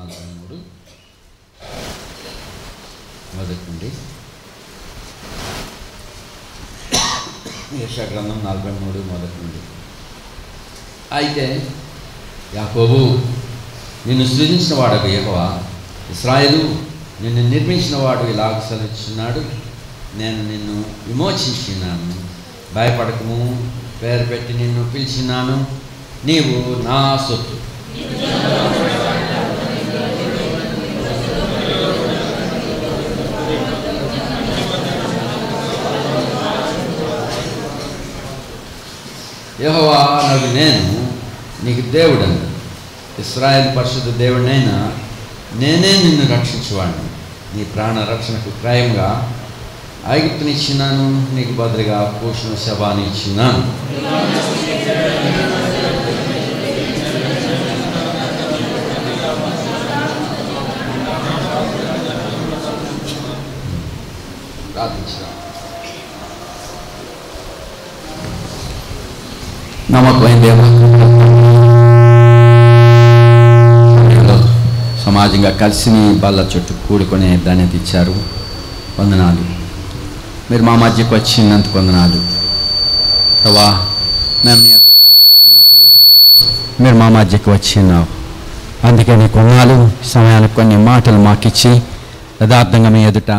43 మొదటి నుండి. యెషయా గ్రంథం 43 మొదటి నుండి. అయితే యాకోబు, నిన్ను సృజించిన వాడు యెహోవా, ఇశ్రాయేలు, నిన్ను నిర్మించిన వాడు ఇలాగ సెలవిస్తున్నాడు, నేను నిన్ను విమోచించినాను, భయపడకము, పేరు పెట్టి నిన్ను పిలిచినాను, నీవు నా సొత్తు. యెహోవా నగు నేను నీకు దేవుడను, ఇశ్రాయేలు పరిశుద్ధ దేవుడినైనా నేనే నిన్ను రక్షించేవాడిని. నీ ప్రాణ రక్షణకు క్రయంగా ఐగుప్తునిచ్చినాను, నీకు బదులుగా పూషణ శవాన్ని ఇచ్చినాను. ప్రార్థించుదాం. నమ్మకమైన దేవా, సమాజంగా కలిసి మీ బల్ల చుట్టూ కూడుకునే ధన్యత ఇచ్చారు. వందనాలు. మీరు మా మధ్యకు వచ్చినందుకు వందనాలు ప్రభా. మేము నీ వద్ద కనిపెట్టుకున్నప్పుడు మీరు మా మధ్యకు వచ్చినావు, అందుకే నీకు వందనాలు. సమయానికి కొన్ని మాటలు మాకిచ్చి యథార్థంగా మీ ఎదుట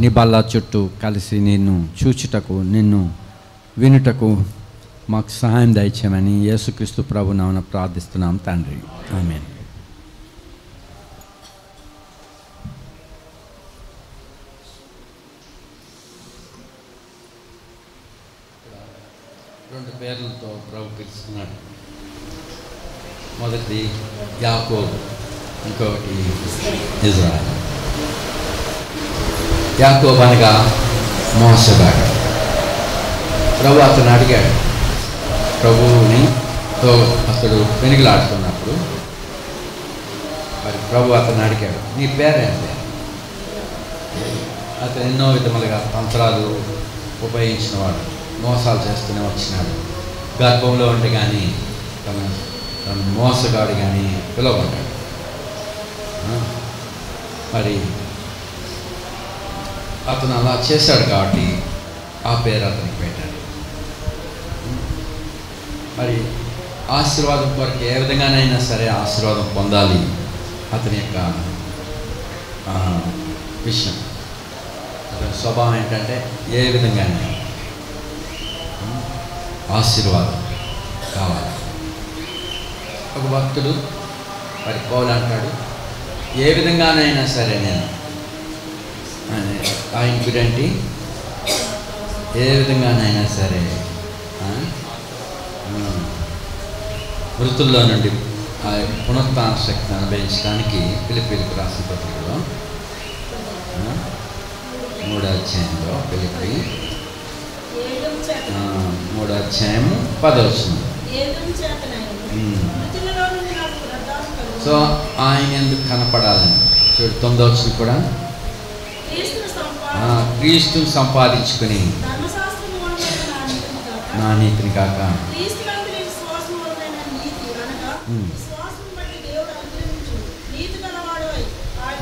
నీ బల్ల చుట్టూ కలిసి నిన్ను చూచుటకు, నిన్ను వినుటకు మాకు సహాయం దయచేయమని యేసుక్రీస్తు ప్రభు నామమున ప్రార్థిస్తున్నాం తండ్రి, ఆమేన్. రెండు పేర్లతో ప్రభు పిలుస్తున్నాడు. మొదటిది యాకోబు, ఇంకొకటి ఇజ్రాయెల్. యాకోబు అనగా మోసగాడు. ప్రభు అతను అడిగాడు, ప్రభువునితో అతడు పెనుగులాడుతున్నప్పుడు మరి ప్రభు అతను అడిగాడు, నీ పేరేంటి? అతను ఎన్నో విధములుగా తంత్రాలు ఉపయోగించినవాడు, మోసాలు చేస్తూనే వచ్చినాడు. గర్భంలో ఉంటే కానీ తన మోసగాడు కానీ పిలవబడ్డాడు. మరి అతను అలా చేశాడు కాబట్టి ఆ పేరు అతనికి పెట్టాడు. మరి ఆశీర్వాదం కొరకు ఏ విధంగానైనా సరే ఆశీర్వాదం పొందాలి అతని యొక్క విషయం. అతని స్వభావం ఏంటంటే ఏ విధంగానే ఆశీర్వాదం కావాలి. ఒక భక్తుడు మరి పౌలు అంటాడు, ఏ విధంగానైనా సరే నేను ఆయన గురించి ఏ విధంగానైనా సరే మృతుల్లో నుండి ఆ పునరుత్థాన శక్తిని అనుభవించడానికి ఫిలిప్పీలకు రాసిన పత్రికలో 3వ అధ్యాయంలో ఫిలిప్పీ 3వ అధ్యాయం 10వ వచనం. సో ఆయన ఎందుకు కనపడాలని చూడు 9వ వచనం కూడా, క్రీస్తుని సంపాదించుకుని నా నీతిని కాక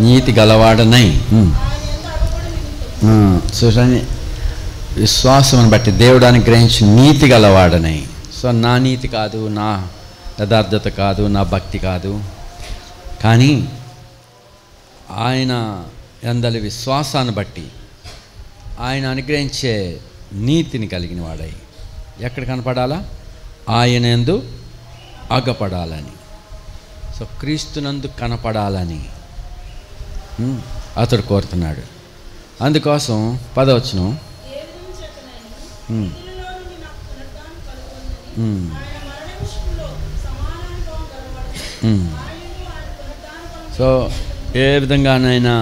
నీతి గలవాడనై, చూడండి, విశ్వాసమును బట్టి దేవుడు అనుగ్రహించి నీతి గలవాడనై. సో నా నీతి కాదు, నా యథార్థత కాదు, నా భక్తి కాదు, కానీ ఆయన యందలి విశ్వాసాన్ని బట్టి ఆయన అనుగ్రహించే నీతిని కలిగిన వాడై ఎక్కడ కనపడాలా? ఆయన యందు అగపడాలని. సో క్రీస్తునందు కనపడాలని అతడు కోరుతున్నాడు. అందుకోసం 10వ వచనం, సో ఏ విధంగానైనా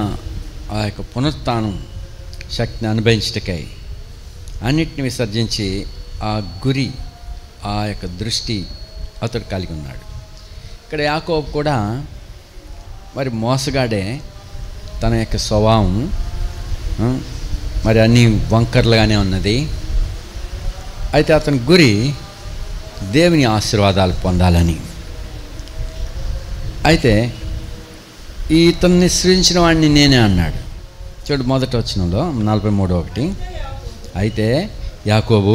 ఆ యొక్క పునరుత్థానం శక్తిని అనుభవించటకై అన్నిటిని విసర్జించి ఆ గురి, ఆ యొక్క దృష్టి అతడు కలిగి ఉన్నాడు. ఇక్కడ యాకోబు కూడా మరి మోసగాడే, తన యొక్క స్వభావం మరి అన్నీ వంకర్లుగానే ఉన్నది. అయితే అతని గురి దేవుని ఆశీర్వాదాలు పొందాలని. అయితే ఇతన్ని సృజించిన వాడిని నేనే అన్నాడు. చూడు మొదటి వచనంలో 43:1. అయితే యాకోబు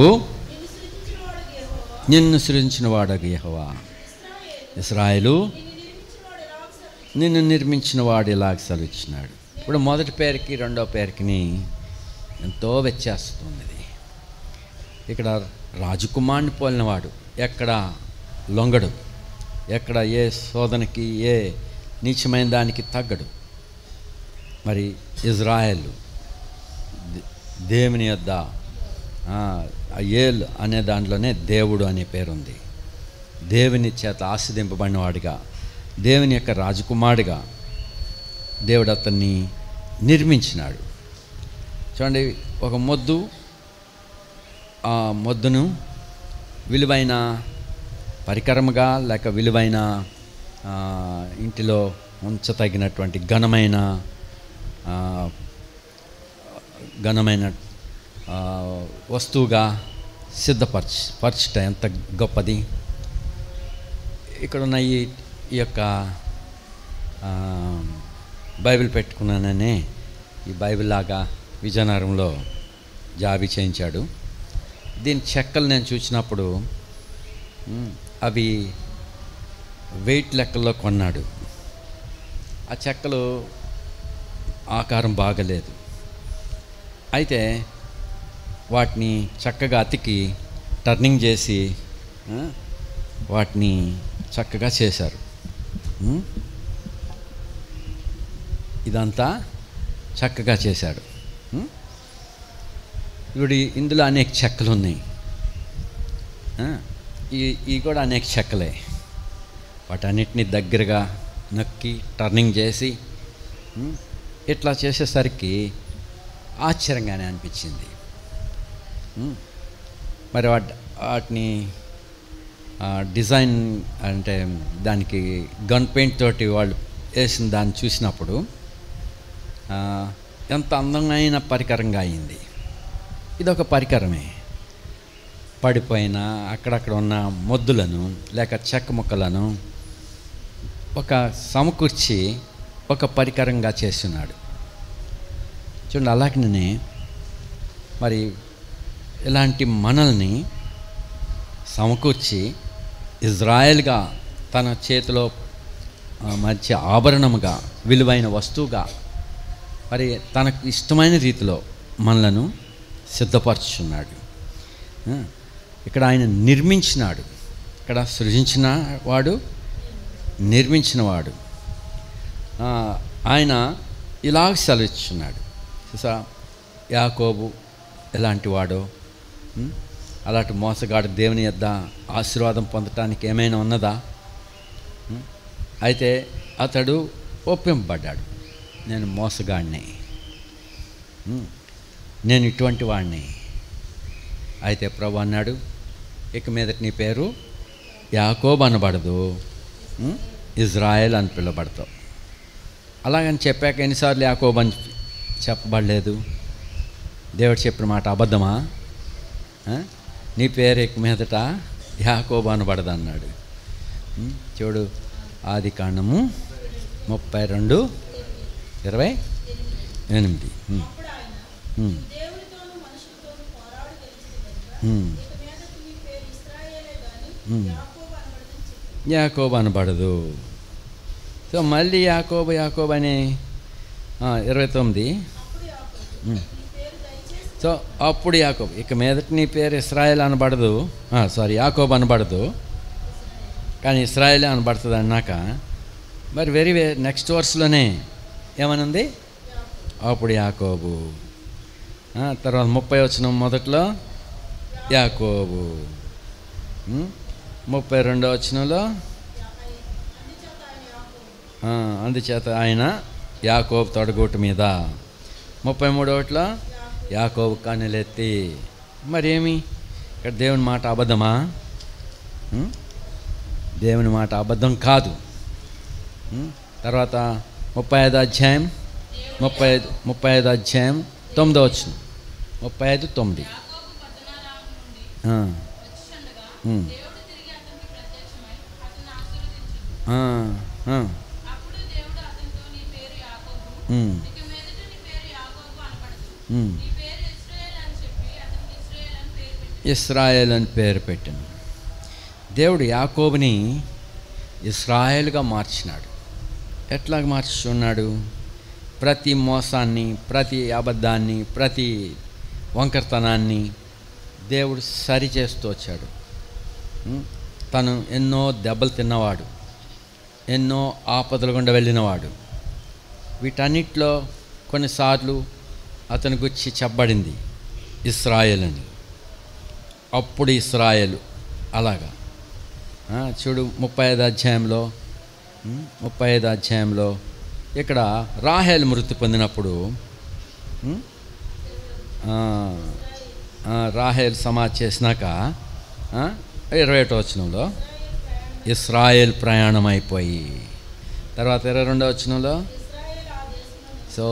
నిన్ను సృజించిన వాడగు యెహోవా, ఇశ్రాయేలు నిన్ను నిర్మించిన వాడు ఇలాగ సెలవిచ్చినాడు. ఇప్పుడు మొదటి పేరుకి రెండో పేరుకి ఎంతో వ్యత్యాసం ఉన్నది. ఇక్కడ రాజకుమారుని పోలినవాడు, ఎక్కడ లొంగడు, ఎక్కడ ఏ శోధనకి ఏ నీచమైన దానికి తగ్గడు. మరి ఇజ్రాయేలు దేవుని యొద్ద ఏల్ అనే దాంట్లోనే దేవుడు అనే పేరుంది. దేవుని చేత ఆశీర్వదింపబడినవాడిగా, దేవుని యొక్క రాజకుమారుడిగా దేవుడు అతన్ని నిర్మించినాడు. చూడండి, ఒక మొద్దు, ఆ మొద్దును విలువైన పరికరముగా లేక విలువైన ఇంటిలో ఉంచతగినటువంటి ఘనమైన వస్తువుగా పరచుట ఎంత గొప్పది. ఇక్కడున్న ఈ యొక్క బైబిల్ పెట్టుకున్నాననే ఈ బైబిల్ లాగా విజయనగరంలో జాబీ చేయించాడు. దీని చెక్కలు నేను చూసినప్పుడు అవి వెయిట్ లెక్కల్లో కొన్నాడు. ఆ చెక్కలు ఆకారం బాగలేదు. అయితే వాటిని చక్కగా అతికి టర్నింగ్ చేసి వాటిని చక్కగా చేశారు. ఇదంతా చక్కగా చేశాడు. ఇప్పుడు ఇందులో అనేక చెక్కలు ఉన్నాయి. ఈ కూడా అనేక చెక్కలే. వాటన్నిటిని దగ్గరగా నొక్కి టర్నింగ్ చేసి ఇట్లా చేసేసరికి ఆశ్చర్యంగానే అనిపించింది. మరి వాటిని డిజైన్ అంటే దానికి గన్ పెయింట్ తోటి వాళ్ళు వేసిన దాన్ని చూసినప్పుడు ఎంత అందమైన పరికరంగా అయింది. ఇదొక పరికరమే. పడిపోయిన అక్కడక్కడ ఉన్న మొద్దులను లేక చెక్క ముక్కలను ఒక సమకూర్చి ఒక పరికరంగా చేస్తున్నాడు. చూడండి, అలాగనే మరి ఇలాంటి మనల్ని సమకూర్చి ఇజ్రాయెల్గా తన చేతిలో మంచి ఆభరణముగా విలువైన వస్తువుగా మరి తనకు ఇష్టమైన రీతిలో మనలను సిద్ధపరచుచున్నాడు. ఇక్కడ ఆయన నిర్మించినాడు. ఇక్కడ సృజించిన వాడు, నిర్మించినవాడు. ఆయన ఇలాగ సెలవిస్తున్నాడు. చూసా, యాకోబు ఎలాంటి వాడో, అలాంటి మోసగాడు దేవుని యొద్ద ఆశీర్వాదం పొందటానికి ఏమైనా ఉన్నదా? అయితే అతడు ఒప్పింపబడ్డాడు. నేను మోసగాడిని, నేను ఇటువంటి వాడిని. అయితే ప్రభు అన్నాడు, ఇక మీదట నీ పేరు యాకోబు అనబడదు, ఇజ్రాయెల్ అని పిలవబడతావు. అలాగని చెప్పాక ఎన్నిసార్లు యాకోబు అని చెప్పబడలేదు? దేవుడు చెప్పిన మాట అబద్ధమా? నీ పేరు ఇక మీదట యాకోబు అనబడదు అన్నాడు. చూడు, ఆదికాండము 32:28. యాకోబు అనబడదు. సో మళ్ళీ యాకోబు అని 29. సో అప్పుడు యాకోబు, ఇక మీదట నీ పేరు ఇశ్రాయేల్ అనబడదు, యాకోబు అనబడదు, కానీ ఇశ్రాయేలే అనబడుతుంది అన్నాక మరి నెక్స్ట్ వర్స్లోనే ఏమనుంది? అప్పుడు యాకోబు. తర్వాత 30 వచనం మొదట్లో యాకోబు, 32వ వచనంలో అందుచేత ఆయన యాకోబు తొడగూటు మీద, 33వ యాకోబు కన్నులెత్తి. మరేమి ఇక్కడ దేవుని మాట అబద్ధమా? దేవుని మాట అబద్ధం కాదు. తర్వాత 35వ అధ్యాయం 9వ వచనం, 35:9. ఇస్రాయేల్ అని పేరు పెట్టాను. దేవుడు యాకోబుని ఇస్రాయేల్గా మార్చినాడు. ఎట్లా మార్చున్నాడు? ప్రతి మోసాన్ని, ప్రతి అబద్ధాన్ని, ప్రతి వంకరతనాన్ని దేవుడు సరిచేస్తూ వచ్చాడు. తను ఎన్నో దెబ్బలు తిన్నవాడు, ఎన్నో ఆపదల గుండా వెళ్ళినవాడు. వీటన్నిటిలో కొన్నిసార్లు అతని గురించి చెప్పబడింది ఇస్రాయేల్ అని. అప్పుడు ఇస్రాయేలు అలాగా చూడు 35 అధ్యాయంలో ఇక్కడ రాహేలు మృతి పొందినప్పుడు రాహేలు సమాధి చేసినాక 21వ వచనంలో ఇస్రాయేల్ ప్రయాణం అయిపోయి, తర్వాత 22వ వచనంలో సో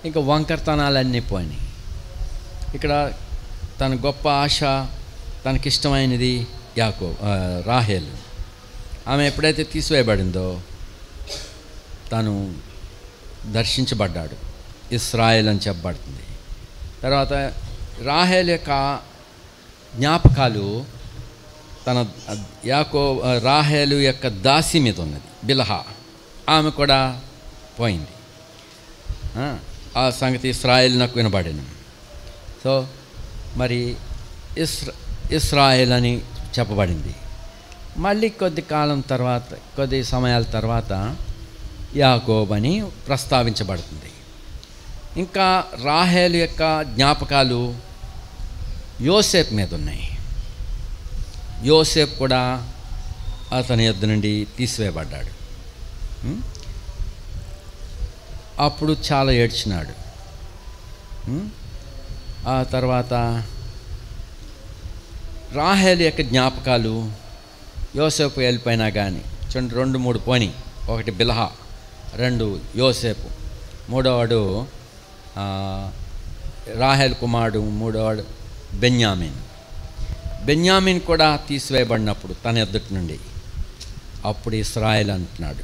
ఇక వంకరతనాలన్నీ పోయినాయి. ఇక్కడ తన గొప్ప ఆశ, తనకిష్టమైనది రాహేలు. ఆమె ఎప్పుడైతే తీసివేయబడిందో తను దర్శించబడ్డాడు, ఇస్రాయేల్ అని చెప్పబడుతుంది. తర్వాత రాహేలు యొక్క జ్ఞాపకాలు రాహేలు యొక్క దాసి మీద ఉన్నది, బిల్హా. ఆమె కూడా పోయింది. ఆ సంగతి ఇస్రాయేల్ నాకు వినబడింది. సో మరి ఇస్రాయేల్ అని చెప్పబడింది. మళ్ళీ కొద్ది సమయాల తర్వాత యాకోబు అని ప్రస్తావించబడుతుంది. ఇంకా రాహేలు యొక్క జ్ఞాపకాలు యోసేపు మీద ఉన్నాయి. యోసేపు కూడా అతని యొద్ద నుండి తీసివేయబడ్డాడు. అప్పుడు చాలా ఏడ్చినాడు. ఆ తర్వాత రాహేలు యొక్క జ్ఞాపకాలు యోసేపు వెళ్ళిపోయినా కానీ చూడండి, 2-3 పోని. ఒకటి బిల్హా, 2 యోసేపు, 3వవాడు రాహేలు కుమారుడు, 3వవాడు బెన్యామిన్ కూడా తీసివేయబడినప్పుడు తన ఎదుటి నుండి అప్పుడు ఇస్రాయేల్ అంటున్నాడు.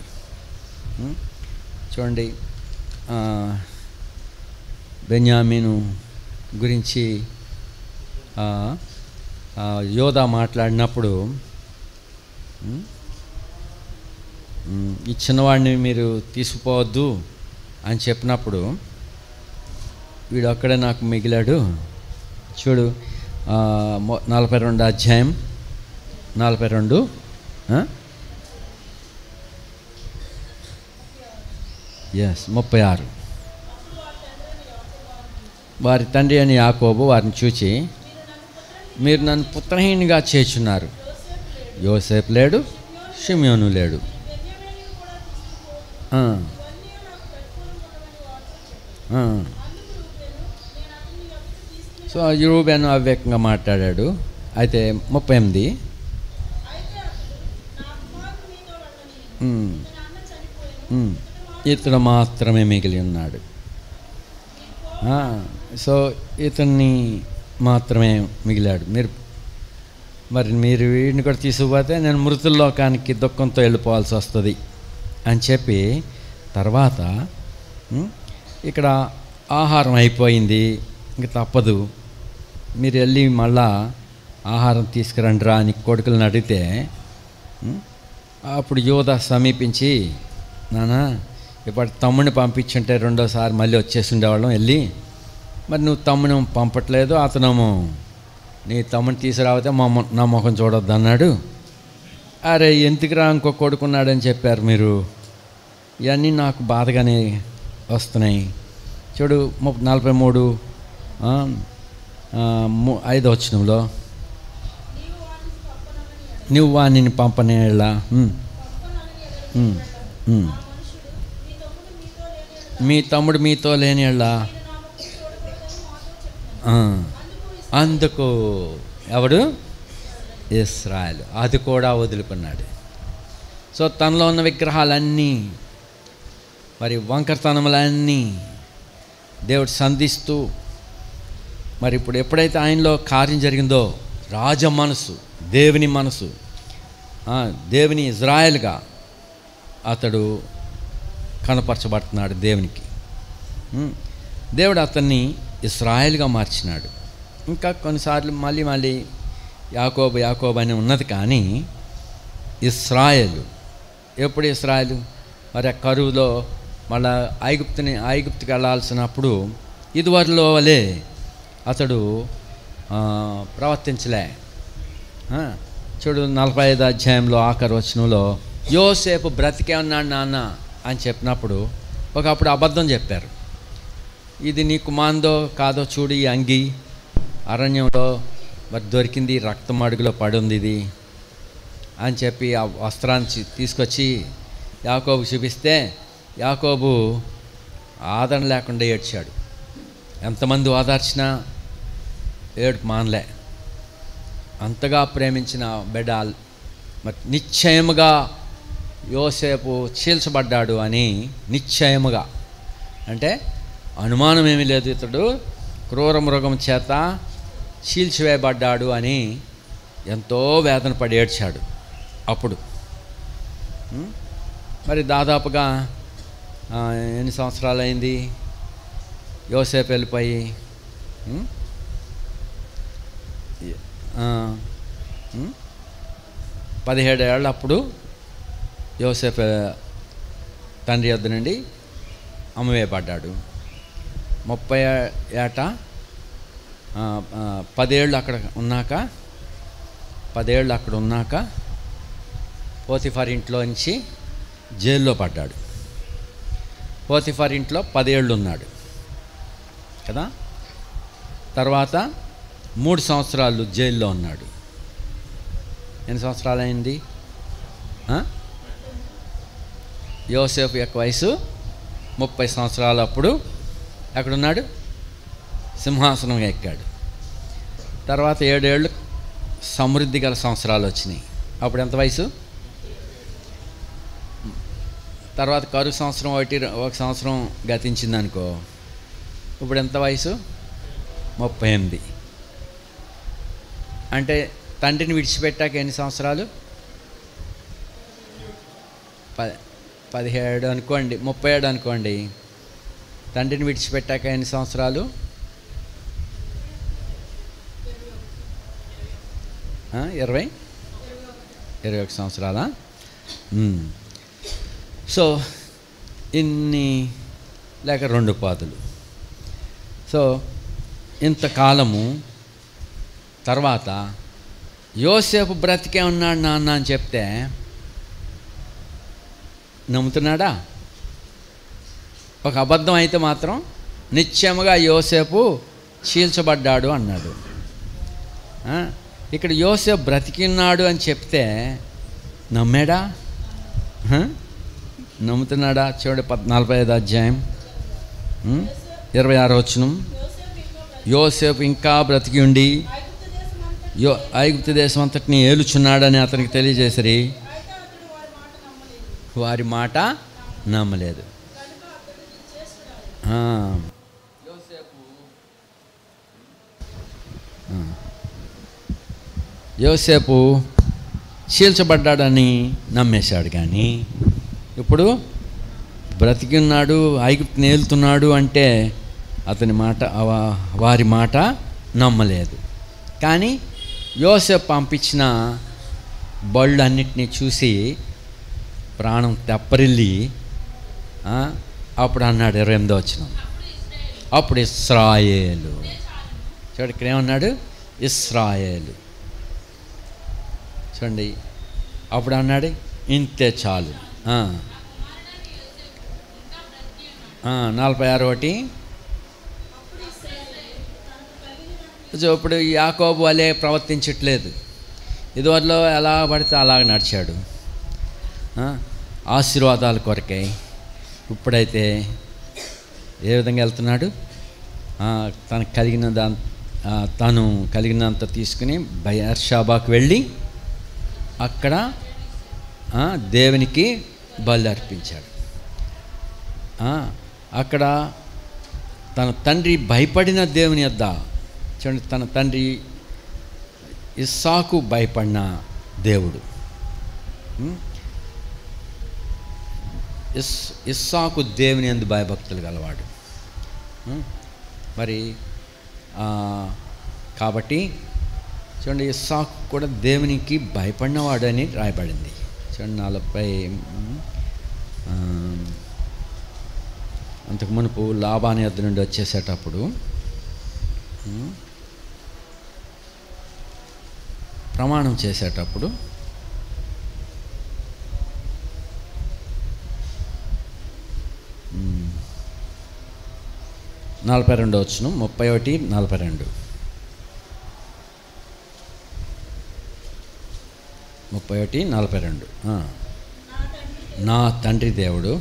చూడండి, బెన్యామీను గురించి యోధా మాట్లాడినప్పుడు ఈ చిన్నవాడిని మీరు తీసుకుపోవద్దు అని చెప్పినప్పుడు వీడు అక్కడే నాకు మిగిలాడు. చూడు 42 అధ్యాయం 42 36. వారి తండ్రి అని యాకోబు వారిని చూచి, మీరు నన్ను పుత్రహీనిగా చేర్చున్నారు. యోసేపు లేడు, షిమ్యోను లేడు. సో రూబేను అవ్యక్తంగా మాట్లాడాడు. అయితే 38 ఇతడు మాత్రమే మిగిలి ఉన్నాడు. సో ఇతన్ని మాత్రమే మిగిలాడు. మీరు వీడిని కూడా తీసుకుపోతే నేను మృతుల్లోకానికి దుఃఖంతో వెళ్ళిపోవాల్సి వస్తుంది అని చెప్పి, తర్వాత ఇక్కడ ఆహారం అయిపోయింది, ఇంక తప్పదు, మీరు వెళ్ళి మళ్ళా ఆహారం తీసుకురండి రా అని కొడుకులను అడిగితే, అప్పుడు యోధా సమీపించి, నాన్న ఇప్పుడు తమ్ముడిని పంపించుంటే రెండోసారి మళ్ళీ వచ్చేసి ఉండేవాళ్ళం వెళ్ళి, మరి నువ్వు తమ్ముని పంపట్లేదు, అతనేమో నీ తమ్ముని తీసుకురావితే నా ముఖం చూడొద్దు అన్నాడు. అరే ఎందుకురా ఇంకో కొడుకున్నాడని చెప్పారు మీరు. ఇవన్నీ నాకు బాధగానే వస్తున్నాయి. చూడు 43 5వ వచనంలో, నువ్వు వాణ్ణి పంపనేలా మీ తమ్ముడు మీతో లేనిలా, అందుకు ఎవడు? ఇశ్రాయేల్. అది కూడా వదులుకున్నాడు. సో తనలో ఉన్న విగ్రహాలన్నీ, మరి వంకరతనములన్నీ దేవుడు సంధిస్తూ, మరి ఇప్పుడు ఎప్పుడైతే ఆయనలో కార్యం జరిగిందో, రాజ మనసు, దేవుని మనసు, దేవుని ఇజ్రాయేల్గా అతడు కనపరచబడుతున్నాడు దేవునికి. దేవుడు అతన్ని ఇశ్రాయేలుగా మార్చినాడు. ఇంకా కొన్నిసార్లు మళ్ళీ యాకోబు అని ఉన్నది, కానీ ఇశ్రాయేలు. ఎప్పుడు ఇశ్రాయేలు? మరి ఆ కరువులో మళ్ళా ఐగుప్తుకి వెళ్ళాల్సినప్పుడు ఇదివరలో వలే అతడు ప్రవర్తించలే. చూడు 45 అధ్యాయంలో ఆఖరి వచనంలో యోసేపు బ్రతికే ఉన్నాడు నాన్న అని చెప్పినప్పుడు ఒకప్పుడు అబద్ధం చెప్పారు. ఇది నీకు మాందో కాదో చూడు, ఈ అంగి అరణ్యంలో మరి దొరికింది, రక్తం అడుగులో పడి ఉంది ఇది అని చెప్పి ఆ వస్త్రాన్ని తీసుకొచ్చి యాకోబు చూపిస్తే యాకోబు ఆదరణ లేకుండా ఏడ్చాడు. ఎంతమంది ఓదార్చినా ఏడుపు మానలే. అంతగా ప్రేమించిన బిడ్డ మరి నిశ్చయముగా యోసేపు చీల్చబడ్డాడు అని, నిశ్చయముగా అంటే అనుమానం ఏమీ లేదు, ఇతడు క్రూర మృగం చేత చీల్చివేయబడ్డాడు అని ఎంతో వేదన పడి ఏడ్చాడు. అప్పుడు మరి దాదాపుగా ఎన్ని సంవత్సరాలు అయింది యోసేపు వెళ్ళిపోయి? 17 ఏళ్ళు అప్పుడు యోసేపు తండ్రి యొద్ద నుండి అమ్మవేయబడ్డాడు. 30 ఏట 10 ఏళ్ళు అక్కడ ఉన్నాక పోతిఫర్ ఇంట్లో నుంచి జైల్లో పడ్డాడు. పోతిఫర్ ఇంట్లో 10 ఏళ్ళు ఉన్నాడు కదా. తర్వాత 3 సంవత్సరాలు జైల్లో ఉన్నాడు. ఎన్ని సంవత్సరాలు అయింది? యోసేపు యొక్క వయసు 30 సంవత్సరాలు. అప్పుడు ఎక్కడున్నాడు? సింహాసనం ఎక్కాడు. తర్వాత 7 ఏళ్ళు సమృద్ధి గల సంవత్సరాలు వచ్చినాయి. అప్పుడు ఎంత వయసు? తర్వాత కరువు సంవత్సరం ఒక సంవత్సరం గతించింది అనుకో, ఇప్పుడు ఎంత వయసు? 38. అంటే తండ్రిని విడిచిపెట్టాక ఎన్ని సంవత్సరాలు? 17 అనుకోండి, 37 అనుకోండి. తండ్రిని విడిచిపెట్టాక ఎన్ని సంవత్సరాలు? 21 సంవత్సరాలా? సో ఇన్ని లేక 2 పాదులు. సో ఇంతకాలము తర్వాత యోసేపు బ్రతికే ఉన్నాడు నాన్న అని చెప్తే నమ్ముతున్నాడా? ఒక అబద్ధం అయితే మాత్రం నిశ్చయముగా యోసేపు చీల్చబడ్డాడు అన్నాడు. ఇక్కడ యోసేపు బ్రతికిన్నాడు అని చెప్తే నమ్మాడా? నమ్ముతున్నాడా? చూడండి 45 అధ్యాయం 26 వచనం. యోసేపు ఇంకా బ్రతికి ఉండి ఐగుప్తు దేశం అంతటిని ఏలుచున్నాడని అతనికి తెలియజేసరి వారి మాట నమ్మలేదు. యోసేపు చీల్చబడ్డాడని నమ్మేశాడు, కానీ ఇప్పుడు బ్రతికి ఉన్నాడు, ఐగుప్తుని ఏలుతున్నాడు అంటే అతని మాట, వారి మాట నమ్మలేదు. కానీ యోసేపు పంపించిన బళ్ళు అన్నిటినీ చూసి ప్రాణం తెప్పరిల్లి అప్పుడు అన్నాడు 28వ వచనం, అప్పుడు ఇశ్రాయేలు. చూడండి ఇక్కడ ఏమన్నాడు? ఇశ్రాయేలు. చూడండి అప్పుడు అన్నాడు ఇంతే చాలు. 46 ఇప్పుడు యాకోబు వలే ప్రవర్తించట్లేదు. ఇదివరలో ఎలా పడితే అలాగ నడిచాడు ఆశీర్వాదాల కొరకై. ఇప్పుడైతే ఏ విధంగా వెళ్తున్నాడు? తను కలిగినంత తీసుకుని బయర్షాబాకు వెళ్ళి అక్కడ దేవునికి బలి అర్పించాడు. అక్కడ తన తండ్రి భయపడిన దేవుని యొద్ద, చూడండి, తన తండ్రి ఇస్సాకు భయపడిన దేవుడు, ఇస్సాకు దేవుని యందు భయభక్తులు గలవాడు. మరి కాబట్టి చూడండి, ఇస్సాకు కూడా దేవునికి భయపడినవాడు అని రాయబడింది. చూడండి 40 అంతకు మునుపు లాబాను యొద్ద నుండి వచ్చేసేటప్పుడు ప్రమాణం చేసేటప్పుడు నలభై 42 వచ్చును 31:42 31:42 నా తండ్రి దేవుడు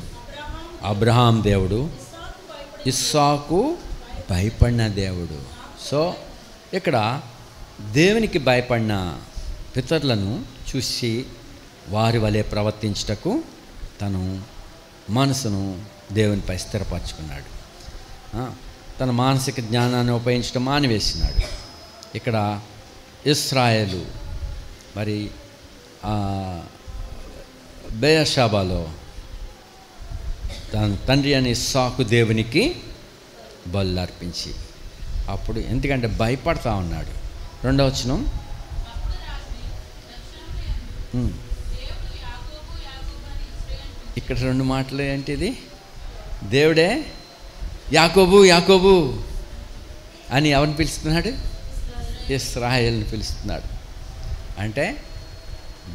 అబ్రహాం దేవుడు ఇస్సాకు భయపడిన దేవుడు. సో ఇక్కడ దేవునికి భయపడిన పితరులను చూసి వారి వలె ప్రవర్తించుటకు తను మనసును దేవునిపై స్థిరపరచుకున్నాడు. తన మానసిక జ్ఞానాన్ని ఉపయోగించడం మానివేసినాడు. ఇక్కడ ఇశ్రాయేలు మరి బెయర్షాబాలో తన తండ్రి అని ఇస్సాకు దేవునికి బలు అర్పించి, అప్పుడు ఎందుకంటే భయపడతా ఉన్నాడు. 2వ వచనం, ఇక్కడ 2 మాటలు ఏంటిది? దేవుడే యాకోబు యాకోబు అని ఎవరిని పిలుస్తున్నాడు? ఇశ్రాయేలుని పిలుస్తున్నాడు. అంటే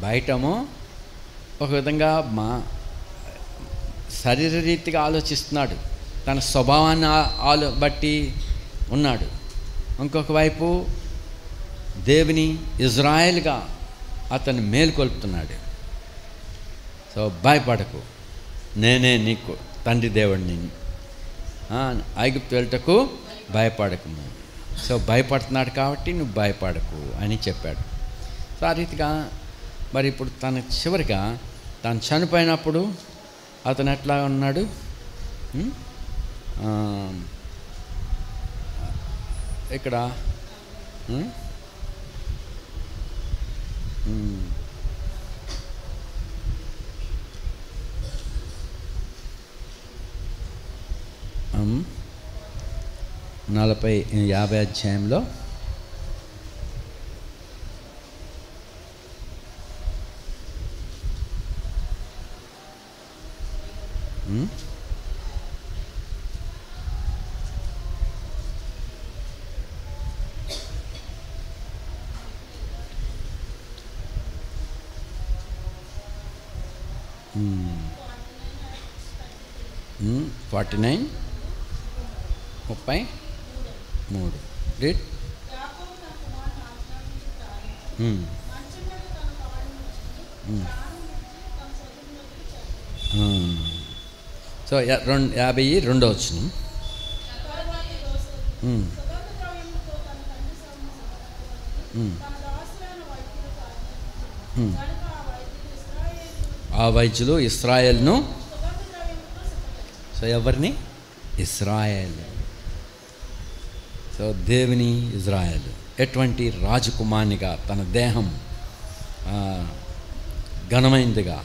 బయటమో ఒక విధంగా శరీరరీతిగా ఆలోచిస్తున్నాడు, తన స్వభావాన్ని బట్టి ఉన్నాడు. ఇంకొక వైపు దేవుని ఇజ్రాయేల్గా అతన్ని మేలుకొల్పుతున్నాడు. సో భయపడకు, నేనే నీకు తండ్రి దేవుడిని, ఐగుప్తు వెళ్ళటకు భయపడకు. సో భయపడుతున్నాడు కాబట్టి నువ్వు భయపడకు అని చెప్పాడు. సో ఆ రీతిగా మరి ఇప్పుడు తన చివరిగా తను చనిపోయినప్పుడు అతను ఎట్లా ఉన్నాడు? ఇక్కడ 50 అధ్యాయంలో Hmm. 49 33 రీడ్. సో 52 వచ్చును. ఆ వైద్యులు ఇశ్రాయేలును, సో ఎవరిని? ఇశ్రాయేలు. సో దేవుని ఇజ్రాయేలు ఎటువంటి రాజకుమార్నిగా తన దేహం ఘనమైనదిగా,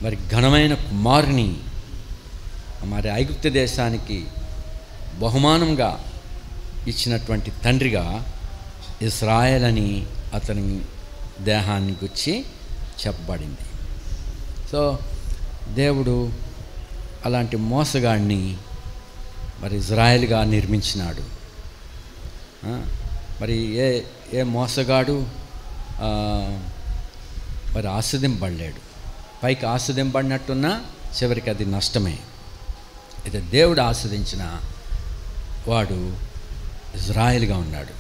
మరి ఘనమైన కుమారుని మరి ఐగుప్తు దేశానికి బహుమానంగా ఇచ్చినటువంటి తండ్రిగా ఇశ్రాయేల్ అని అతని దేహాన్ని గురించి చెప్పబడింది. సో దేవుడు అలాంటి మోసగాడిని మరి ఇజ్రాయేల్గా నిర్మించినాడు. మరి ఏ మోసగాడు మరి ఆస్వాదింపబడలేడు. పైకి ఆస్వాదింపబడినట్టున్నా చివరికి అది నష్టమే. అయితే దేవుడు ఆస్వాదించిన వాడు ఇజ్రాయేల్గా ఉన్నాడు.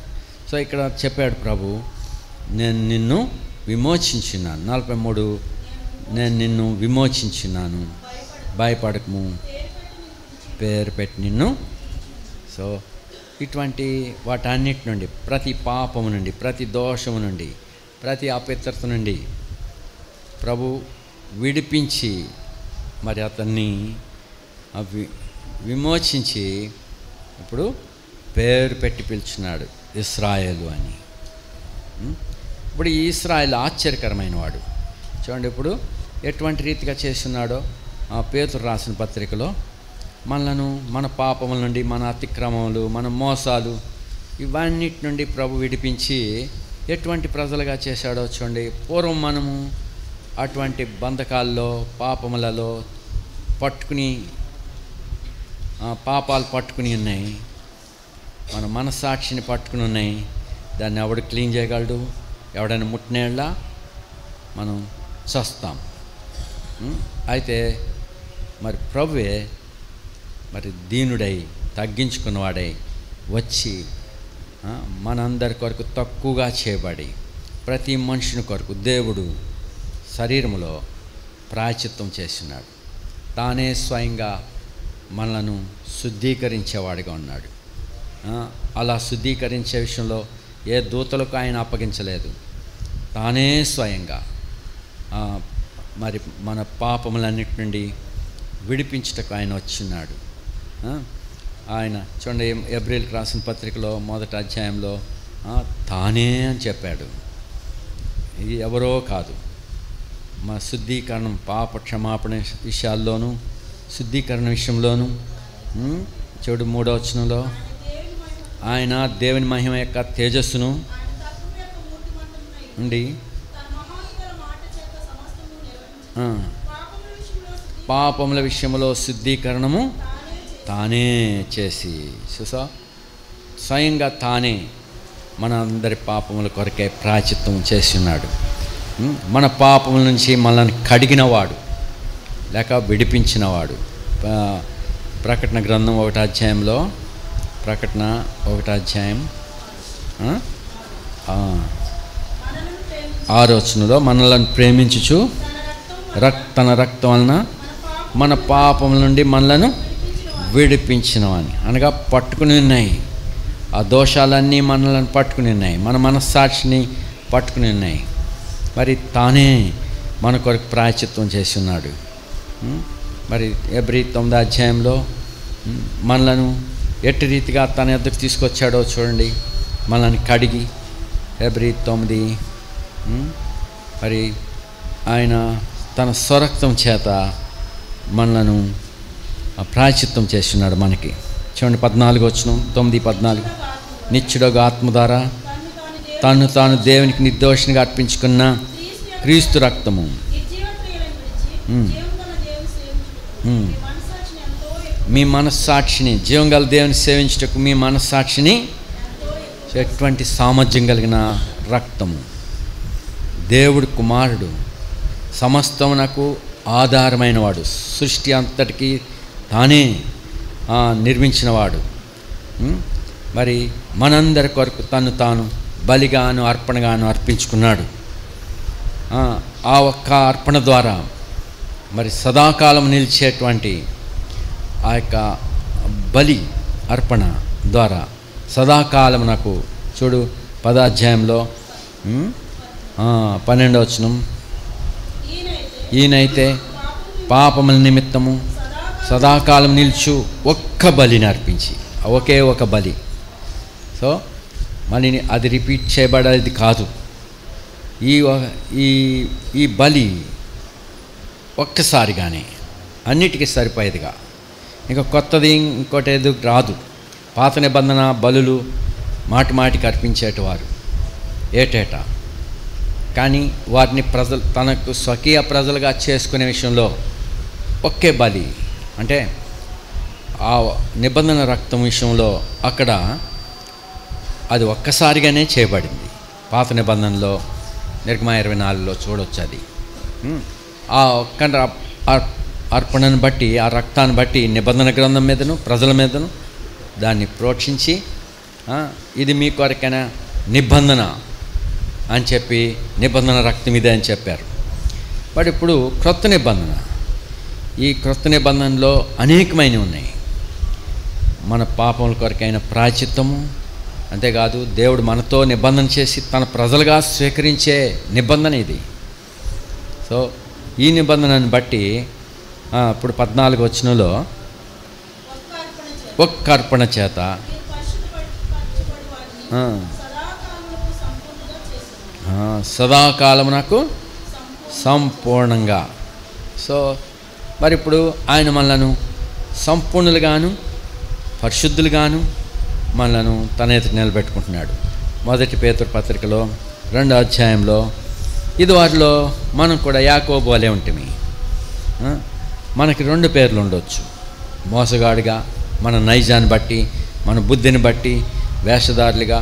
సో ఇక్కడ చెప్పాడు ప్రభు, నేను నిన్ను విమోచించున్నాను. 43 నేను నిన్ను విమోచించున్నాను, భయపడకము, పేరు పెట్టి నిన్ను. సో ఇటువంటి వాటన్నిటి నుండి, ప్రతి పాపము నుండి, ప్రతి దోషము నుండి, ప్రతి అపవిత్రత నుండి ప్రభు విడిపించి మరి అతన్ని విమోచించి ఇప్పుడు పేరు పెట్టి పిలుచున్నాడు ఇశ్రాయేలు అని. ఇప్పుడు ఈ ఇశ్రాయేలు ఆశ్చర్యకరమైన వాడు. చూడండి, ఇప్పుడు ఎటువంటి రీతిగా చేస్తున్నాడో పేతురు రాసిన పత్రికలో మనలను మన పాపముల నుండి, మన అతిక్రమములు, మన మోసాలు ఇవన్నిటి నుండి ప్రభు విడిపించి ఎటువంటి ప్రజలుగా చేశాడో చూడండి. పూర్వం మనము అటువంటి బంధకాల్లో, పాపములలో పట్టుకుని పాపాలు పట్టుకుని ఉన్నాయి, మన మనస్సాక్షిని పట్టుకుని ఉన్నాయి. దాన్ని ఎవడు క్లీన్ చేయగలడు? ఎవడైనా ముట్టినేళ్ళ మనం చస్తాం. అయితే మరి ప్రభువే మరి దీనుడై తగ్గించుకున్నవాడై వచ్చి మనందరి కొరకు తక్కువగా చేయబడి ప్రతి మనుషుని కొరకు దేవుడు శరీరములో ప్రాయశ్చిత్తం చేస్తున్నాడు. తానే స్వయంగా మనలను శుద్ధీకరించేవాడిగా ఉన్నాడు. అలా శుద్ధీకరించే విషయంలో ఏ దూతలకు ఆయన అప్పగించలేదు. తానే స్వయంగా మరి మన పాపములన్నిటి నుండి విడిపించుటకు ఆయన వచ్చినాడు. ఆయన చూడండి, ఎబ్రిల్కి రాసిన పత్రికలో 1వ అధ్యాయంలో తానే అని చెప్పాడు. ఇది ఎవరో కాదు. మా శుద్ధీకరణం, పాప క్షమాపణ విషయాల్లోనూ, శుద్ధీకరణ విషయంలోనూ చూడు 3వ వచనంలో ఆయన దేవుని మహిమ యొక్క తేజస్సును ఉండి పాపముల విషయంలో శుద్ధీకరణము తానే చేసి చూసా, స్వయంగా తానే మన అందరి పాపముల కొరకే ప్రాయశ్చిత్తం చేసి ఉన్నాడు. మన పాపముల నుంచి మనల్ని కడిగినవాడు, లేక విడిపించినవాడు. ప్రకటన గ్రంథం 1వ అధ్యాయంలో, ప్రకటన 1వ అధ్యాయం 6వ వచనంలో మనలను ప్రేమించుచు తన రక్తం వలన మన పాపముల నుండి మనలను విడిపించినవని, అనగా పట్టుకుని ఉన్నాయి. ఆ దోషాలన్నీ మనలను పట్టుకుని ఉన్నాయి, మన మనస్సాక్షిని పట్టుకుని ఉన్నాయి. మరి తానే మన కొరకు ప్రాయశ్చిత్తం చేసి ఉన్నాడు. మరి ఎబ్రీ 9వ అధ్యాయంలో మనలను ఎట్టి రీతిగా తన ఎదురు తీసుకొచ్చాడో చూడండి. మనల్ని కడిగి ఎబ్రీ 9 మరి ఆయన తన స్వరక్తం చేత మనలను ప్రాయశ్చిత్తం చేస్తున్నాడు మనకి. చూడండి 14వ వచనం, 9:14. నిత్యుడగు ఆత్మ ద్వారా తను తాను దేవునికి నిర్దోషినిగా అర్పించుకున్న క్రీస్తు రక్తము మీ మనస్సాక్షిని, జీవం గల దేవుని సేవించుటకు మీ మనస్సాక్షిని, ఎటువంటి సామర్థ్యం కలిగిన రక్తము. దేవుడు కుమారుడు, సమస్తమునకు ఆధారమైన వాడు, సృష్టి అంతటికి తానే నిర్మించినవాడు. మరి మనందరి కొరకు తను తాను బలిగాను అర్పణగాను అర్పించుకున్నాడు. ఆ ఒక్క అర్పణ ద్వారా మరి సదాకాలం నిలిచేటువంటి ఆ యొక్క బలి అర్పణ ద్వారా సదాకాలం నాకు చూడు 10వ అధ్యాయంలో 12వ వచనం, ఈయనైతే పాపముల నిమిత్తము సదాకాలం నిల్చు ఒక్క బలిని అర్పించి, ఒకే ఒక బలి. సో మళ్ళీ అది రిపీట్ చేయబడేది కాదు. ఈ బలి ఒక్కసారిగానే అన్నిటికీ సరిపోయేదిగా, ఇంకా కొత్తది ఇంకోటి ఏదో రాదు. పాత నిబంధన బలులు మాటి మాటికి అర్పించేటివారు ఏటేటా. కానీ వారిని ప్రజలు తనకు స్వకీయ ప్రజలుగా చేసుకునే విషయంలో ఒకే బలి, అంటే ఆ నిబంధన రక్తం విషయంలో అక్కడ అది ఒక్కసారిగానే చేయబడింది. పాత నిబంధనలో నిర్గమయ 24లో చూడవచ్చు. అది ఆ ఒక్క అర్పణను బట్టి, ఆ రక్తాన్ని బట్టి నిబంధన గ్రంథం మీదను ప్రజల మీదను దాన్ని ప్రోక్షించి ఇది మీ కొరకైన నిబంధన అని చెప్పి నిబంధన రక్తం ఇదే అని చెప్పారు. బట్ ఇప్పుడు క్రొత్త నిబంధన, ఈ క్రొత్త నిబంధనలో అనేకమైనవి ఉన్నాయి. మన పాపముల కొరకైన ప్రాయశ్చిత్తము, అంతేకాదు దేవుడు మనతో నిబంధన చేసి తన ప్రజలుగా స్వీకరించే నిబంధన ఇది. సో ఈ నిబంధనను బట్టి ఇప్పుడు 14వ వచనంలో ఒక్క అర్పణ చేత సదాకాలమునకు సంపూర్ణంగా సో మరి ఇప్పుడు ఆయన మనలను సంపూర్ణులుగాను పరిశుద్ధులుగాను మనలను తన ఎదుట నిలబెట్టుకుంటున్నాడు. 1 పేతురు పత్రికలో 2వ అధ్యాయంలో ఇది వారిలో మనం కూడా యాకోబు వలె ఉంటిమి. మనకి 2 పేర్లు ఉండొచ్చు. మోసగాడిగా, మన నైజాన్ని బట్టి, మన బుద్ధిని బట్టి వేషధారులుగా,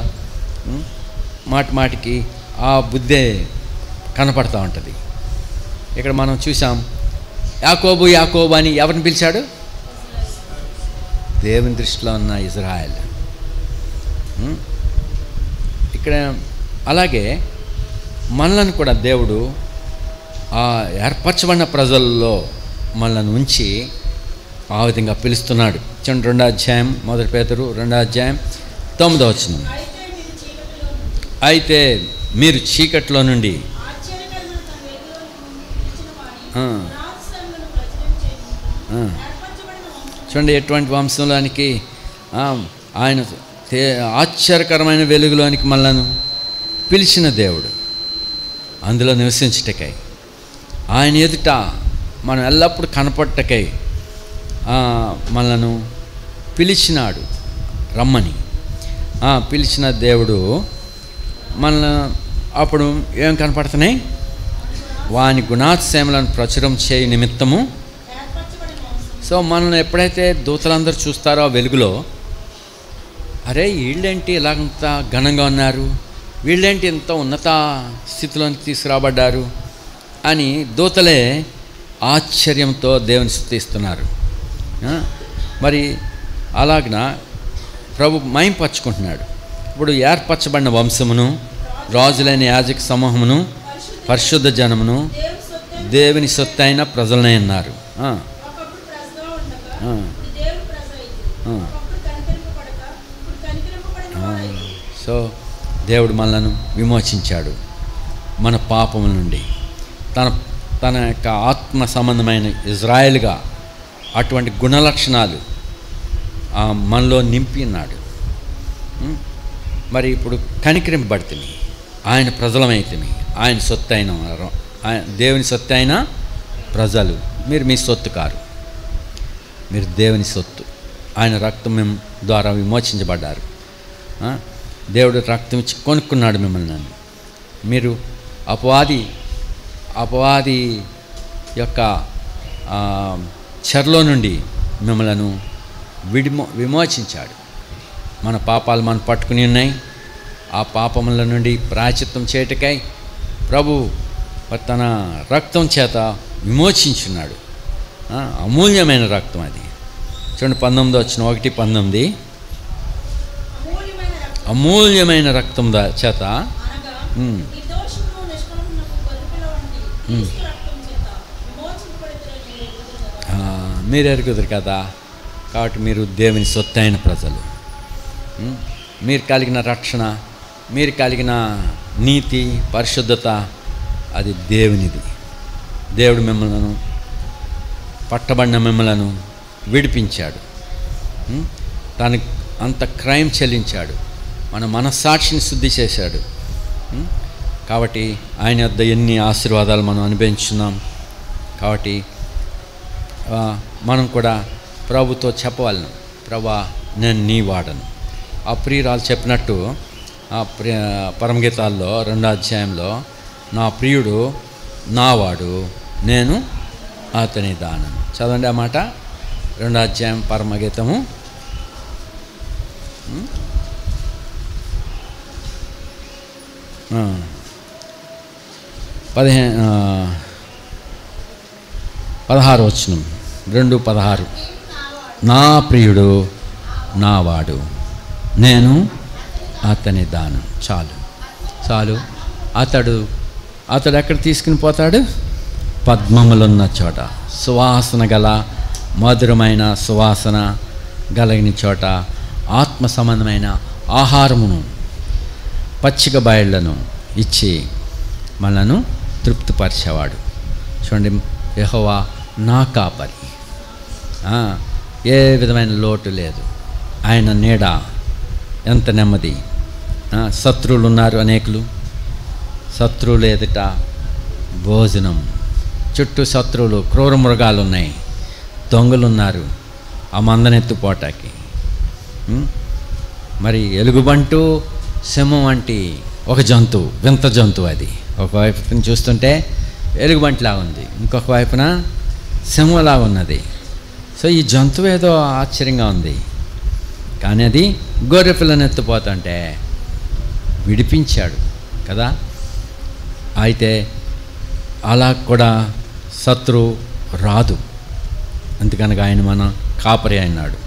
మాటికి ఆ బుద్ధే కనపడతా ఉంటుంది. ఇక్కడ మనం చూసాం, యాకోబు యాకోబు అని ఎవరిని పిలిచాడు? దేవుని దృష్టిలో ఉన్న ఇజ్రాయెల్. ఇక్కడ అలాగే మనలను కూడా దేవుడు ఆ ఏర్పరచబడిన ప్రజల్లో మనలను ఉంచి ఆ విధంగా పిలుస్తున్నాడు. 2వ అధ్యాయం 1 పేతురు 2వ అధ్యాయం 9వ వచనం. అయితే మీరు చీకట్లో నుండి చూడండి, ఎటువంటి వంశంలోనికి ఆయన ఆశ్చర్యకరమైన వెలుగులోనికి మనలను పిలిచిన దేవుడు, అందులో నివసించుటకై, ఆయన ఎదుట మనం ఎల్లప్పుడూ కనపడటకై మనలను పిలిచినాడు రమ్మని. పిలిచిన దేవుడు మన అప్పుడు ఏం కనపడుతున్నాయి? వాని గుణాతిశయములను ప్రచురం చేయ నిమిత్తము. సో మనల్ని ఎప్పుడైతే దూతలందరూ చూస్తారో ఆ వెలుగులో, అరే వీళ్ళేంటి ఇలాగంత ఘనంగా ఉన్నారు, వీళ్ళేంటి ఇంత ఉన్నత స్థితిలోకి తీసుకురాబడ్డారు అని దూతలే ఆశ్చర్యంతో దేవుని స్తుతిస్తున్నారు. మరి అలాగన ప్రభు మహింపరచుకుంటున్నాడు. ఇప్పుడు ఏర్పరచబడిన వంశమును, రాజులైన యాజక సమూహమును, పరిశుద్ధ జనమును, దేవుని సొత్తైన ప్రజలనే అన్నారు. సో దేవుడు మనలను విమోచించాడు మన పాపముల నుండి. తన యొక్క ఆత్మ సంబంధమైన ఇజ్రాయెల్గా అటువంటి గుణలక్షణాలు మనలో నింపి ఉన్నాడు. మరి ఇప్పుడు కనికరింపబడితిమి, ఆయన ప్రజలమైతిమి, ఆయన సొత్తు అయిన దేవుని సొత్తు అయిన ప్రజలు. మీరు మీ సొత్తు కారు, మీరు దేవుని సొత్తు. ఆయన రక్తం ద్వారా విమోచించబడ్డారు. దేవుడు రక్తం ఇచ్చి కొనుక్కున్నాడు మిమ్మల్ని. మీరు అపవాది యొక్క చెరలో నుండి మిమ్మలను విమోచించాడు. మన పాపాలు మనం పట్టుకుని ఉన్నాయి. ఆ పాపముల నుండి ప్రాయశ్చిత్తం చేయటకై ప్రభు తన రక్తం చేత విమోచించున్నాడు. అమూల్యమైన రక్తం అది. చూడండి 19 వచ్చిన 1:19, అమూల్యమైన రక్తం చేత మీరు ఎరుగుదురు కదా. కాబట్టి మీరు దేవుని సొత్తైన ప్రజలు. మీరు కలిగిన రక్షణ, మీరు కలిగిన నీతి, పరిశుద్ధత అది దేవునిది. దేవుడు మిమ్మల్ని పట్టబడిన మిమ్మలను విడిపించాడు. తనకు అంత క్రైమ్ చెల్లించాడు. మన మనస్సాక్షిని శుద్ధి చేశాడు. కాబట్టి ఆయన వద్ద ఎన్ని ఆశీర్వాదాలు మనం అనుభవించున్నాం. కాబట్టి మనం కూడా ప్రభుతో చెప్పవాలను, ప్రభా నేను నీ వాడను. ఆ ప్రియురాలు చెప్పినట్టు ఆ పరమగీతాల్లో 2వ అధ్యాయంలో, నా ప్రియుడు నావాడు, నేను అతని దానను. చదవండి ఆ మాట. 2వ అధ్యాయం పరమగీతము 16 వచనం, 2:16. నా ప్రియుడు నావాడు, నేను అతని దానం. చాలు. అతడు ఎక్కడ తీసుకుని పోతాడు? పద్మములున్న చోట, సువాసన గల మధురమైన సువాసన కలిగిన చోట, ఆత్మ సంబంధమైన ఆహారమును, పచ్చిక బయళ్లను ఇచ్చి మనను తృప్తిపరిచేవాడు. చూడండి, యెహోవా నా కాపరి, ఏ విధమైన లోటు లేదు. ఆయన నీడ ఎంత నెమ్మది. శత్రువులు ఉన్నారు అనేకులు, శత్రువులు ఎదుట భోజనం, చుట్టూ శత్రువులు, క్రూర మృగాలు ఉన్నాయి, దొంగలు ఉన్నారు ఆ మందనెత్తుపోటాకి. మరి ఎలుగుబంటు, సింహం వంటి ఒక జంతువు, వింత జంతువు. అది ఒకవైపున చూస్తుంటే ఎలుగుబంటిలా ఉంది, ఇంకొక వైపున సింహంలా ఉన్నది. సో ఈ జంతువు ఏదో ఆశ్చర్యంగా ఉంది. కానీ అది గొర్రె పిల్లని ఎత్తుపోతుంటే విడిపించాడు కదా. అయితే అలా కూడా శత్రువు రాదు. అందుకనగా ఆయన మన కాపరి అయినాడు,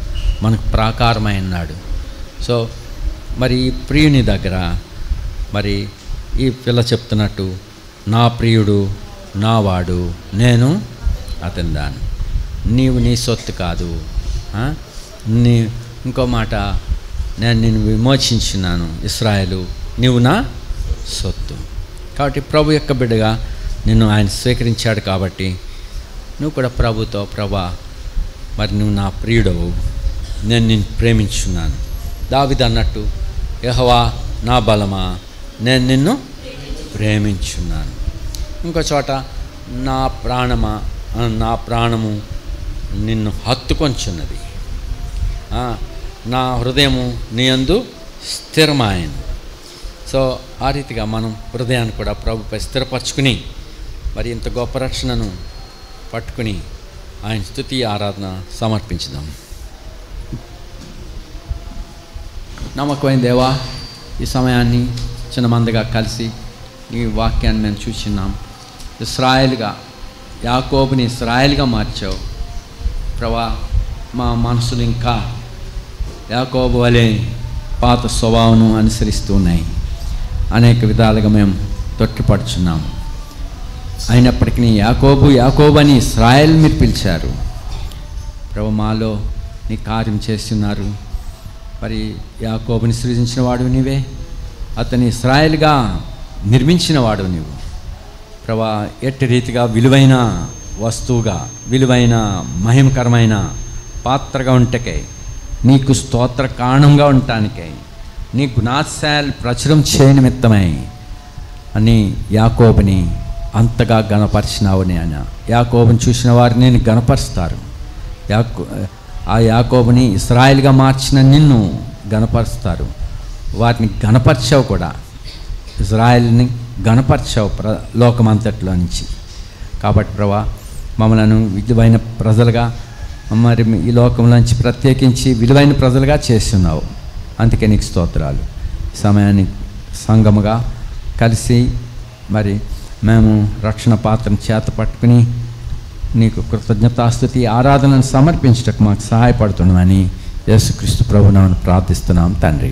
మనకు ప్రాకారమై ఉన్నాడు. సో మరి ఈ ప్రియుని దగ్గర మరి ఈ పిల్ల చెప్తున్నట్టు, నా ప్రియుడు నావాడు, నేను అతని దాన్ని, నీవు నీ సొత్తు కాదు. ఇంకో మాట, నేను నిన్ను విమోచించున్నాను ఇశ్రాయేలు, నీవు నా సొత్తు. కాబట్టి ప్రభు యొక్క బిడ్డగా నిన్ను ఆయన స్వీకరించాడు. కాబట్టి నువ్వు కూడా ప్రభుతో, ప్రభా మరి నువ్వు నా ప్రియుడవు, నేను నిన్ను ప్రేమించున్నాను. దావీదు అన్నట్టు, యెహోవా నా బలమా, నేను నిన్ను ప్రేమించున్నాను. ఇంకో చోట, నా ప్రాణమా, నా ప్రాణము నిన్ను హత్తుకొంచున్నది, నా హృదయము నీ యందు స్థిరమాయను. సో ఆ రీతిగా మనం హృదయాన్ని కూడా ప్రభుపై స్థిరపరచుకుని మరి ఇంత గొప్ప రక్షణను పట్టుకుని ఆయన స్తుతి ఆరాధన సమర్పించుదాం. నమ్మకమైన దేవా, ఈ సమయాన్ని చిన్న మందిగా కలిసి ఈ వాక్యాన్ని మేము చూస్తున్నాం. ఇశ్రాయేలుగా, యాకోబుని ఇశ్రాయేలుగా మార్చావు ప్రభా. మా మనసులు ఇంకా యాకోబు వలె పాత స్వభావం అనుసరిస్తూ ఉన్నాయి. అనేక విధాలుగా మేము తొట్టిపడుచున్నాము. అయినప్పటికీ యాకోబు యాకోబు అని ఇశ్రాయేల్ మీరు పిలిచారు ప్రభు. మాలో నీ కార్యం చేస్తున్నారు. మరి యాకోబుని సృజించిన వాడు నీవే, అతని ఇశ్రాయేల్గా నిర్మించిన వాడు నీవు ప్రభా. ఎట్టి రీతిగా విలువైన వస్తువుగా, విలువైన మహిమకరమైన పాత్రగా ఉంటకై, నీకు స్తోత్ర కారణంగా ఉండటానికై, నీ గుణాశయాలు ప్రచురం చేయనిమిత్తమై అని యాకోబుని అంతగా గణపరిచినావు. నేను యాకోబుని చూసిన వారు నేను గణపరుస్తారు. ఆ యాకోబుని ఇశ్రాయేల్గా మార్చిన నిన్ను గణపరుస్తారు. వారిని గణపరిచావు కూడా, ఇశ్రాయేల్ని గణపరిచావు లోకమంతట్లో నుంచి. కాబట్టి ప్రభా, మమ్మలను విలువైన ప్రజలుగా, మరి ఈ లోకంలోంచి ప్రత్యేకించి విలువైన ప్రజలుగా చేస్తున్నావు. అందుకే నీకు స్తోత్రాలు. సమయాన్ని సంఘముగా కలిసి మరి మేము రక్షణ పాత్రను చేత పట్టుకుని నీకు కృతజ్ఞతాస్తుతి ఆరాధనను సమర్పించటకు మాకు సహాయపడుతున్నామని యేసుక్రీస్తు ప్రభువును ప్రార్థిస్తున్నాం తండ్రి.